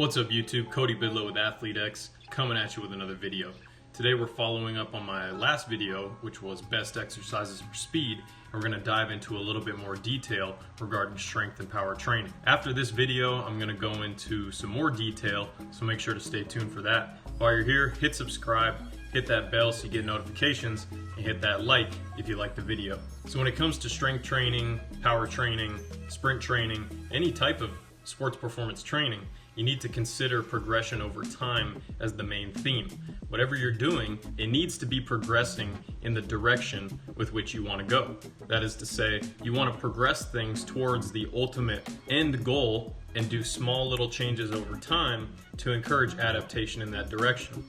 What's up YouTube? Cody Bidlow with ATHLETE.X coming at you with another video. Today we're following up on my last video, which was best exercises for speed, and we're going to dive into a little bit more detail regarding strength and power training. After this video, I'm going to go into some more detail, so make sure to stay tuned for that. While you're here, hit subscribe, hit that bell so you get notifications, and hit that like if you like the video. So when it comes to strength training, power training, sprint training, any type of sports performance training, you need to consider progression over time as the main theme. Whatever you're doing, it needs to be progressing in the direction with which you want to go. That is to say, you want to progress things towards the ultimate end goal and do small little changes over time to encourage adaptation in that direction.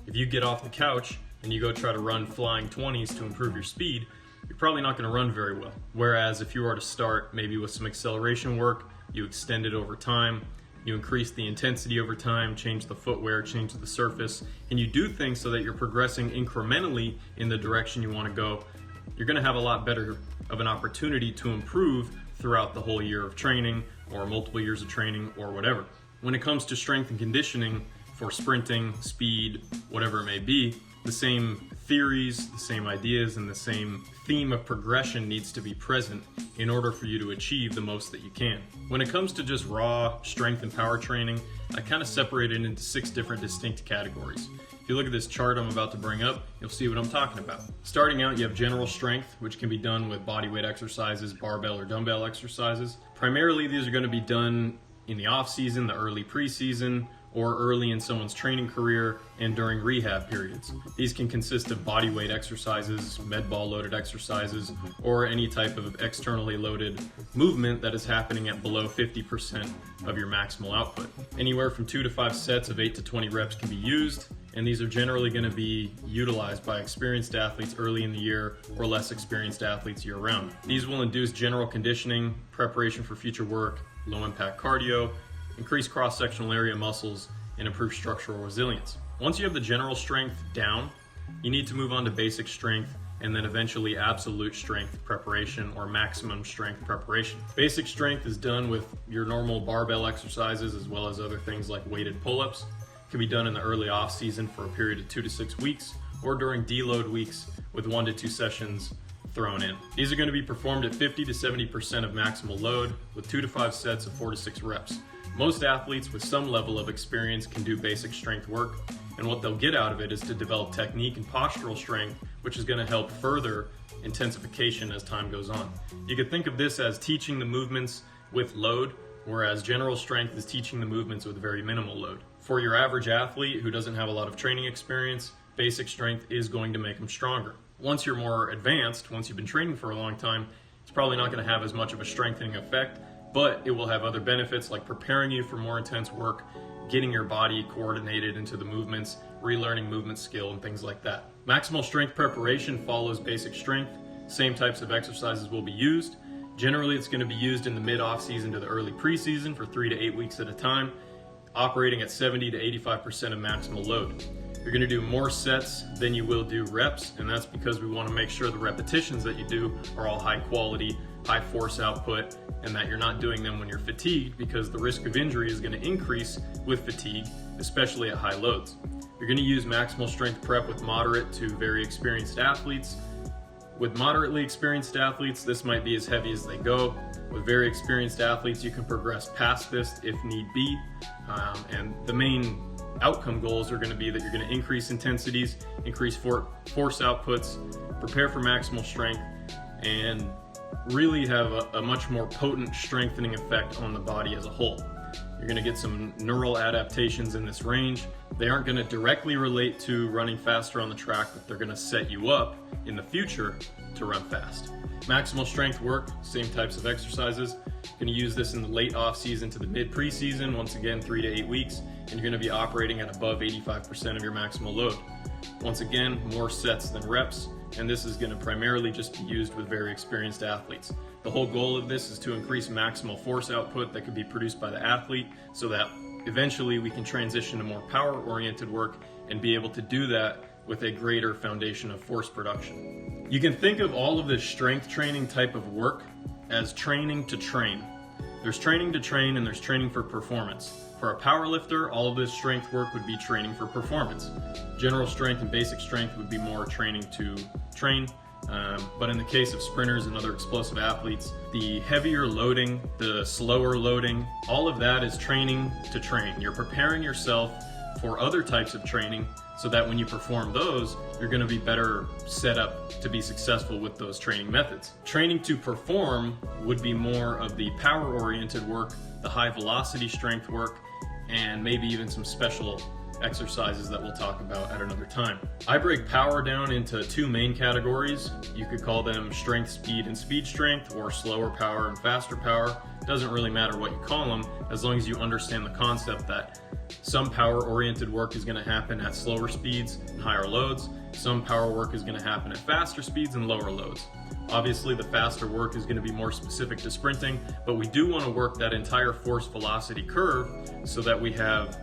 If you get off the couch and you go try to run flying 20s to improve your speed, you're probably not going to run very well. Whereas if you were to start maybe with some acceleration work, you extend it over time, you increase the intensity over time, change the footwear, change the surface, and you do things so that you're progressing incrementally in the direction you want to go, you're going to have a lot better of an opportunity to improve throughout the whole year of training or multiple years of training or whatever. When it comes to strength and conditioning for sprinting, speed, whatever it may be, the same theories, the same ideas, and the same theme of progression needs to be present in order for you to achieve the most that you can. When it comes to just raw strength and power training, I kind of separate it into 6 different distinct categories. If you look at this chart I'm about to bring up, you'll see what I'm talking about. Starting out, you have general strength, which can be done with body weight exercises, barbell or dumbbell exercises. Primarily, these are going to be done in the off season, the early preseason, or early in someone's training career and during rehab periods. These can consist of body weight exercises, med ball loaded exercises, or any type of externally loaded movement that is happening at below 50% of your maximal output. Anywhere from 2 to 5 sets of 8 to 20 reps can be used, and these are generally going to be utilized by experienced athletes early in the year or less experienced athletes year round. These will induce general conditioning, preparation for future work, low impact cardio, increase cross-sectional area muscles, and improve structural resilience. Once you have the general strength down, you need to move on to basic strength and then eventually absolute strength preparation or maximum strength preparation. Basic strength is done with your normal barbell exercises as well as other things like weighted pull-ups. It can be done in the early off season for a period of 2 to 6 weeks or during deload weeks with 1 to 2 sessions thrown in. These are going to be performed at 50 to 70% of maximal load with 2 to 5 sets of 4 to 6 reps. Most athletes with some level of experience can do basic strength work, and what they'll get out of it is to develop technique and postural strength, which is going to help further intensification as time goes on. You could think of this as teaching the movements with load, whereas general strength is teaching the movements with very minimal load. For your average athlete who doesn't have a lot of training experience, basic strength is going to make them stronger. Once you're more advanced, once you've been training for a long time, it's probably not going to have as much of a strengthening effect, but it will have other benefits like preparing you for more intense work, getting your body coordinated into the movements, relearning movement skill, and things like that. Maximal strength preparation follows basic strength. Same types of exercises will be used. Generally, it's going to be used in the mid-off season to the early preseason for 3 to 8 weeks at a time, operating at 70 to 85% of maximal load. You're going to do more sets than you will do reps, and that's because we want to make sure the repetitions that you do are all high quality, high force output, and that you're not doing them when you're fatigued, because the risk of injury is going to increase with fatigue, especially at high loads. You're going to use maximal strength prep with moderate to very experienced athletes. With moderately experienced athletes, this might be as heavy as they go. With very experienced athletes, you can progress past this if need be, and the main outcome goals are going to be that you're going to increase intensities, increase force outputs, prepare for maximal strength, and really have a much more potent strengthening effect on the body as a whole. You're going to get some neural adaptations in this range. They aren't going to directly relate to running faster on the track, but they're going to set you up in the future to run fast. Maximal strength work, same types of exercises. You're going to use this in the late off season to the mid preseason, once again 3 to 8 weeks, and you're going to be operating at above 85% of your maximal load. Once again, more sets than reps, and this is going to primarily just be used with very experienced athletes. The whole goal of this is to increase maximal force output that can be produced by the athlete so that eventually we can transition to more power-oriented work and be able to do that with a greater foundation of force production. You can think of all of this strength training type of work as training to train. There's training to train and there's training for performance. For a power lifter, all of this strength work would be training for performance. General strength and basic strength would be more training to train. But in the case of sprinters and other explosive athletes, the heavier loading, the slower loading, all of that is training to train. You're preparing yourself for other types of training so that when you perform those, you're going to be better set up to be successful with those training methods. Training to perform would be more of the power-oriented work, the high-velocity strength work, and maybe even some special exercises that we'll talk about at another time. I break power down into two main categories. You could call them strength, speed, and speed strength, or slower power and faster power. Doesn't really matter what you call them, as long as you understand the concept that some power-oriented work is going to happen at slower speeds and higher loads. Some power work is going to happen at faster speeds and lower loads. Obviously, the faster work is going to be more specific to sprinting, but we do want to work that entire force velocity curve so that we have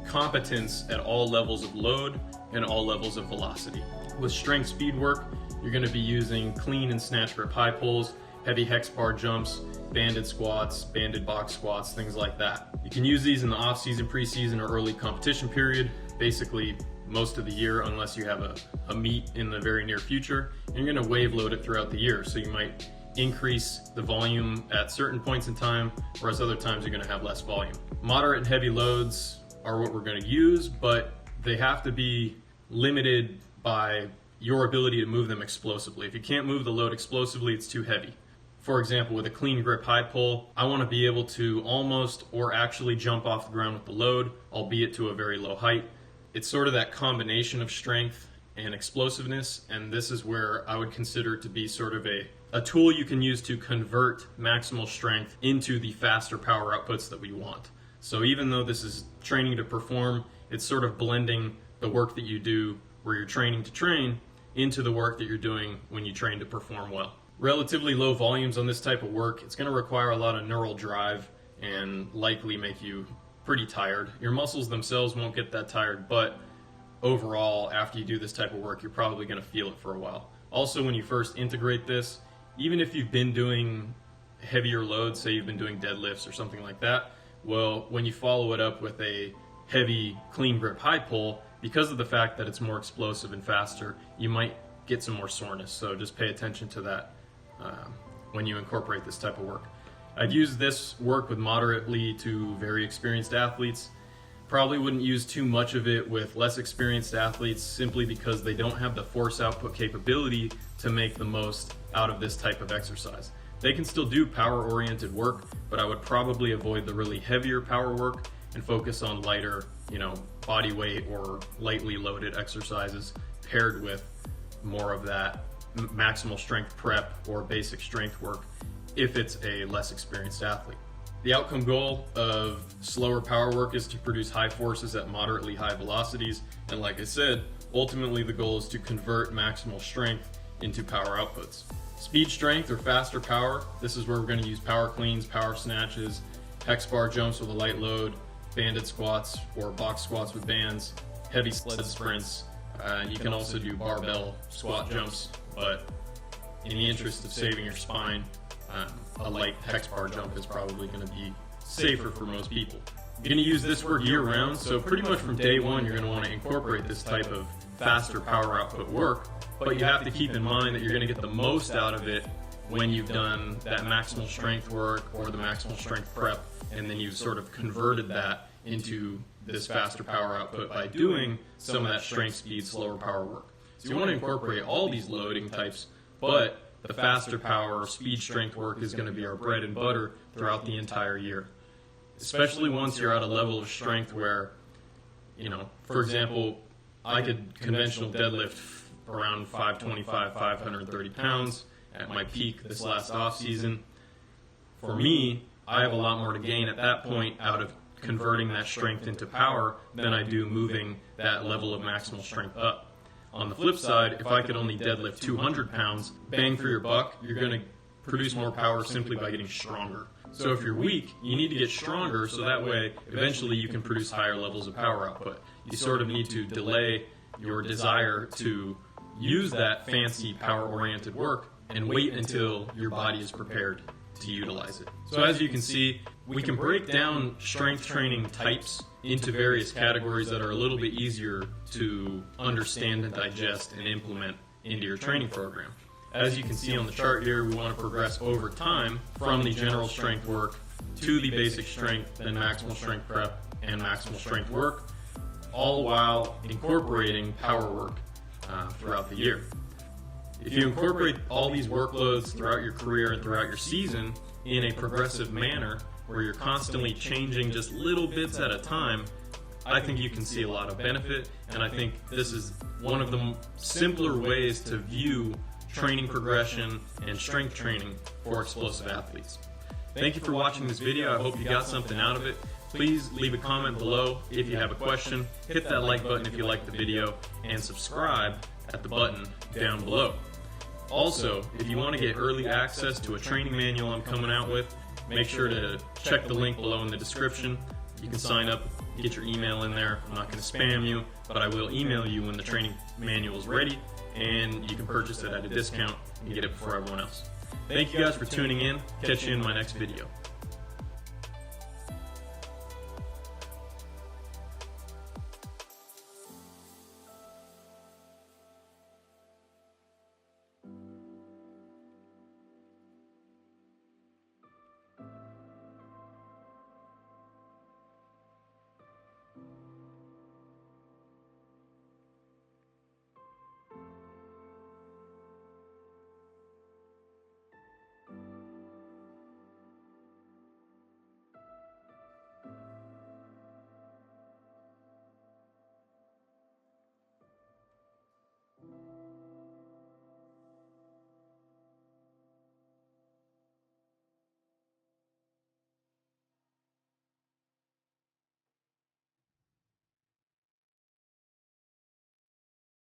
competence at all levels of load and all levels of velocity. With strength speed work, you're going to be using clean and snatch grip high pulls, heavy hex bar jumps, banded squats, banded box squats, things like that. You can use these in the off-season, pre-season, or early competition period, basically most of the year unless you have a meet in the very near future. And you're going to wave load it throughout the year, so you might increase the volume at certain points in time, whereas other times you're going to have less volume. Moderate and heavy loads are what we're going to use, but they have to be limited by your ability to move them explosively. If you can't move the load explosively, it's too heavy. For example, with a clean grip high pull, I want to be able to almost or actually jump off the ground with the load, albeit to a very low height. It's sort of that combination of strength and explosiveness, and this is where I would consider it to be sort of a tool you can use to convert maximal strength into the faster power outputs that we want. So even though this is training to perform, it's sort of blending the work that you do where you're training to train into the work that you're doing when you train to perform well. Relatively low volumes on this type of work, it's going to require a lot of neural drive and likely make you pretty tired. Your muscles themselves won't get that tired, but overall, after you do this type of work, you're probably going to feel it for a while. Also, when you first integrate this, even if you've been doing heavier loads, say you've been doing deadlifts or something like that, well, when you follow it up with a heavy clean grip high pull, because of the fact that it's more explosive and faster, you might get some more soreness. So just pay attention to that when you incorporate this type of work. I'd use this work with moderately to very experienced athletes. Probably wouldn't use too much of it with less experienced athletes simply because they don't have the force output capability to make the most out of this type of exercise. They can still do power-oriented work, but I would probably avoid the really heavier power work and focus on lighter, body weight or lightly loaded exercises paired with more of that maximal strength prep or basic strength work if it's a less experienced athlete. The outcome goal of slower power work is to produce high forces at moderately high velocities, and like I said, ultimately the goal is to convert maximal strength into power outputs. Speed strength or faster power, this is where we're going to use power cleans, power snatches, hex bar jumps with a light load, banded squats or box squats with bands, heavy sled sprints, and you can also do barbell squat jumps, but in the interest of saving your spine, a light hex bar jump is probably going to be safer for most people. You're going to use this work year round, so pretty much from day one you're going to want to incorporate this type of faster power output work, but you have to keep in mind that you're going to get the most out of it when you've done that maximal strength work or the maximal strength prep, and then you've sort of converted that into this faster power output by doing some of that strength, speed, slower power work. So you want to incorporate all these loading types, but the faster power, speed strength work is going to be our bread and butter throughout the entire year. Especially once you're at a level of strength where, for example, I could conventional deadlift around 525, 530 pounds at my peak this last off season. For me, I have a lot more to gain at that point out of converting that strength into power than I do moving that level of maximal strength up. On the flip side, if I could only deadlift 200 pounds, bang for your buck, you're going to produce more power simply by getting stronger. So if you're weak, you need to get stronger so that way eventually you can produce higher levels of power output. You sort of need to delay your desire to use that fancy power-oriented work and wait until your body is prepared to utilize it. So as you can see, we can break down strength training types into various categories that are a little bit easier to understand and digest and implement into your training program. As you can see on the chart here, we want to progress over time from the general strength work to the basic strength, then maximal strength prep and maximal strength work, all while incorporating power work throughout the year. If you incorporate all these workloads throughout your career and throughout your season in a progressive manner, where you're constantly changing just little bits at a time, I think you can see a lot of benefit, and I think this is one of the simpler ways to view training progression and strength training for explosive athletes. Thank you for watching this video. I hope you got something out of it. Please leave a comment below if you have a question, hit that like button if you like the video, and subscribe at the button down below. Also, if you want to get early access to a training manual I'm coming out with, make sure to check the link below in the description. You can sign up, get your email in there. I'm not going to spam you, but I will email you when the training manual is ready, and you can purchase it at a discount and get it before everyone else. Thank you guys for tuning in. Catch you in my next video.